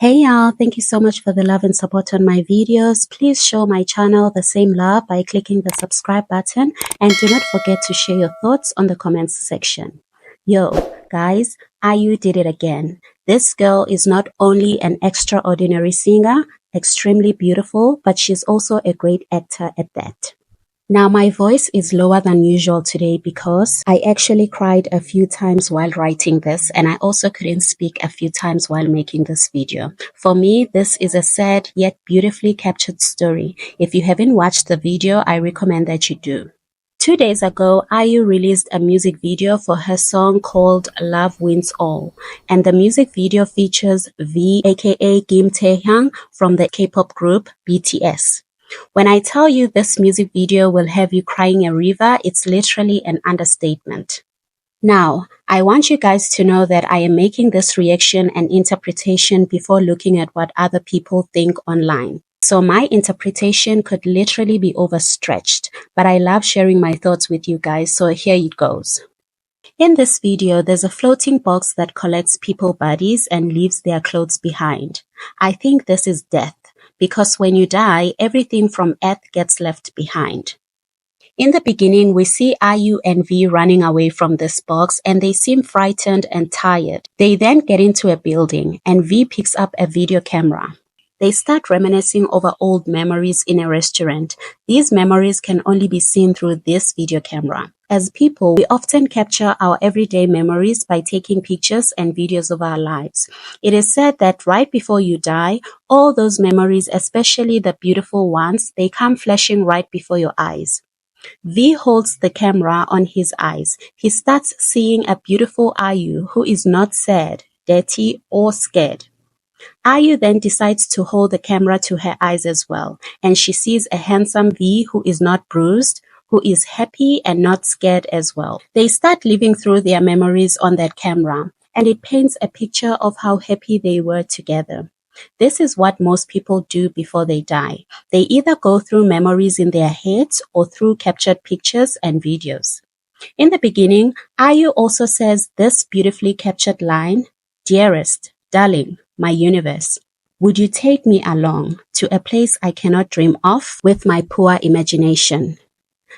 Hey y'all, thank you so much for the love and support on my videos. Please show my channel the same love by clicking the subscribe button and do not forget to share your thoughts on the comments section. Yo, guys, IU did it again. This girl is not only an extraordinary singer, extremely beautiful, but she's also a great actor at that. Now my voice is lower than usual today because I actually cried a few times while writing this, and I also couldn't speak a few times while making this video. For me, this is a sad yet beautifully captured story. If you haven't watched the video, I recommend that you do. 2 days ago, IU released a music video for her song called Love Wins All, and the music video features V aka Kim Taehyung from the K-pop group BTS. When I tell you this music video will have you crying a river, it's literally an understatement. Now, I want you guys to know that I am making this reaction and interpretation before looking at what other people think online. So my interpretation could literally be overstretched, but I love sharing my thoughts with you guys, so here it goes. In this video, there's a floating box that collects people's bodies and leaves their clothes behind. I think this is death, because when you die, everything from earth gets left behind. In the beginning, we see IU and V running away from this box and they seem frightened and tired. They then get into a building and V picks up a video camera. They start reminiscing over old memories in a restaurant. These memories can only be seen through this video camera. As people, we often capture our everyday memories by taking pictures and videos of our lives. It is said that right before you die, all those memories, especially the beautiful ones, they come flashing right before your eyes. V holds the camera on his eyes. He starts seeing a beautiful IU who is not sad, dirty, or scared. IU then decides to hold the camera to her eyes as well, and she sees a handsome V who is not bruised, who is happy and not scared as well. They start living through their memories on that camera, and it paints a picture of how happy they were together. This is what most people do before they die. They either go through memories in their heads or through captured pictures and videos. In the beginning, IU also says this beautifully captured line, "Dearest, darling, my universe, would you take me along to a place I cannot dream of with my poor imagination?"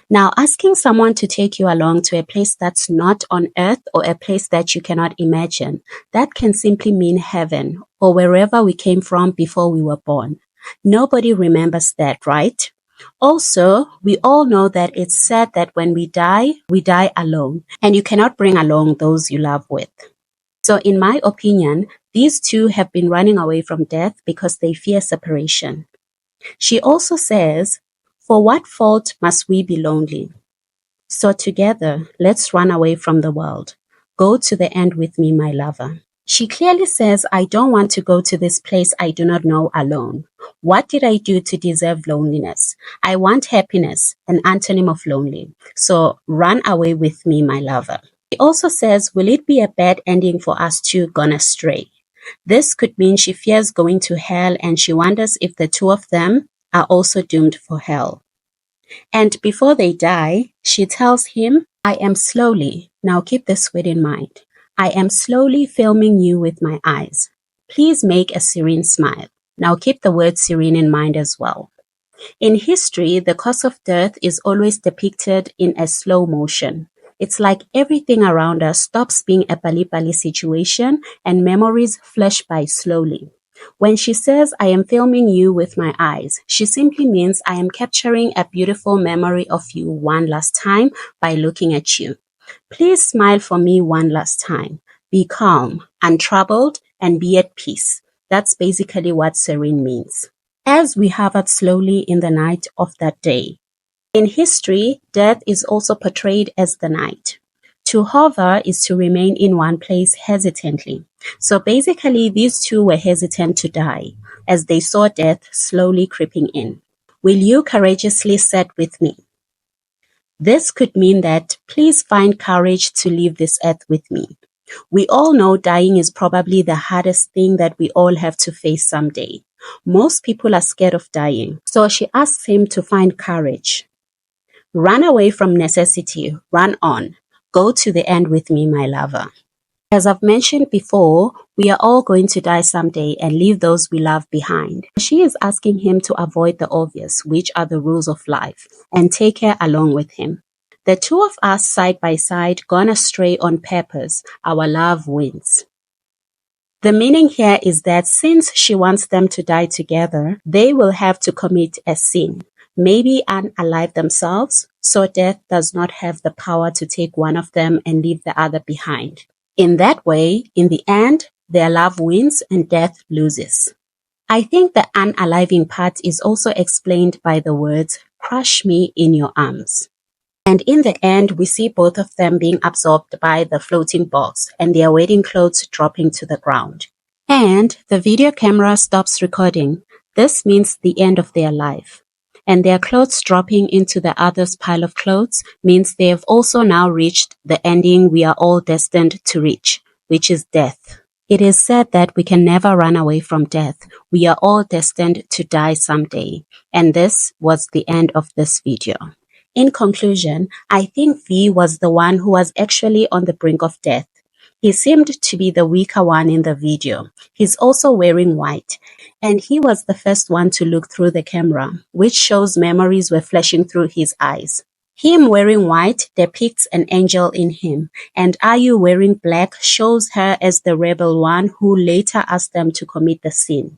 Now, asking someone to take you along to a place that's not on earth or a place that you cannot imagine, that can simply mean heaven or wherever we came from before we were born. Nobody remembers that, right? Also, we all know that it's said that when we die alone, and you cannot bring along those you love with. So in my opinion, these two have been running away from death because they fear separation. She also says, "For what fault must we be lonely? So together, let's run away from the world. Go to the end with me, my lover." She clearly says, "I don't want to go to this place I do not know alone. What did I do to deserve loneliness? I want happiness, an antonym of lonely. So run away with me, my lover." She also says, "Will it be a bad ending for us two gone astray?" This could mean she fears going to hell and she wonders if the two of them are also doomed for hell. And before they die, she tells him, "I am slowly," now keep this word in mind, "I am slowly filming you with my eyes. Please make a serene smile." Now keep the word serene in mind as well. In history, the cause of death is always depicted in a slow motion. It's like everything around us stops being a bali-bali situation and memories flash by slowly. When she says, "I am filming you with my eyes," she simply means I am capturing a beautiful memory of you one last time by looking at you. Please smile for me one last time. Be calm, untroubled, and be at peace. That's basically what serene means. As we hovered slowly in the night of that day. In history, death is also portrayed as the night. To hover is to remain in one place hesitantly. So basically, these two were hesitant to die as they saw death slowly creeping in. Will you courageously sit with me? This could mean that please find courage to leave this earth with me. We all know dying is probably the hardest thing that we all have to face someday. Most people are scared of dying. So she asks him to find courage. Run away from necessity. Run on. Go to the end with me, my lover. As I've mentioned before, we are all going to die someday and leave those we love behind. She is asking him to avoid the obvious, which are the rules of life, and take her along with him. The two of us side by side, gone astray on purpose, our love wins. The meaning here is that since she wants them to die together, they will have to commit a sin, maybe unalive themselves, so death does not have the power to take one of them and leave the other behind. In that way, in the end, their love wins and death loses. I think the unaliving part is also explained by the words, "crush me in your arms." And in the end, we see both of them being absorbed by the floating box and their wedding clothes dropping to the ground. And the video camera stops recording. This means the end of their life. And their clothes dropping into the other's pile of clothes means they have also now reached the ending we are all destined to reach, which is death. It is said that we can never run away from death. We are all destined to die someday. And this was the end of this video. In conclusion, I think V was the one who was actually on the brink of death. He seemed to be the weaker one in the video. He's also wearing white, and he was the first one to look through the camera, which shows memories were flashing through his eyes. Him wearing white depicts an angel in him, and Ayu wearing black shows her as the rebel one who later asked them to commit the sin.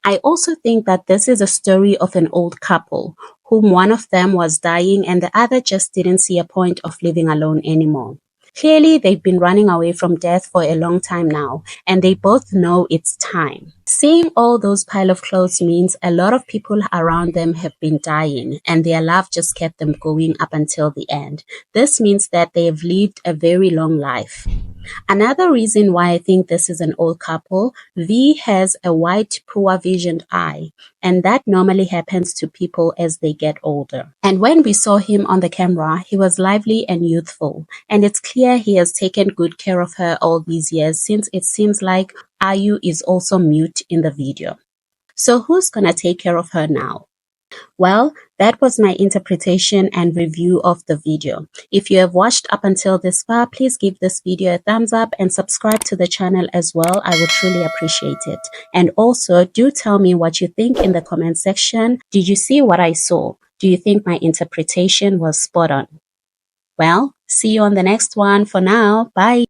I also think that this is a story of an old couple, whom one of them was dying and the other just didn't see a point of living alone anymore. Clearly, they've been running away from death for a long time now, and they both know it's time. Seeing all those pile of clothes means a lot of people around them have been dying, and their love just kept them going up until the end. This means that they have lived a very long life. Another reason why I think this is an old couple, V has a white, poor visioned eye, and that normally happens to people as they get older. And when we saw him on the camera, he was lively and youthful, and it's clear he has taken good care of her all these years since it seems like Ayu is also mute in the video. So who's gonna take care of her now? Well, that was my interpretation and review of the video. If you have watched up until this far, please give this video a thumbs up and subscribe to the channel as well. I would truly appreciate it. And also, do tell me what you think in the comment section. Did you see what I saw? Do you think my interpretation was spot on? Well, see you on the next one. For now, bye.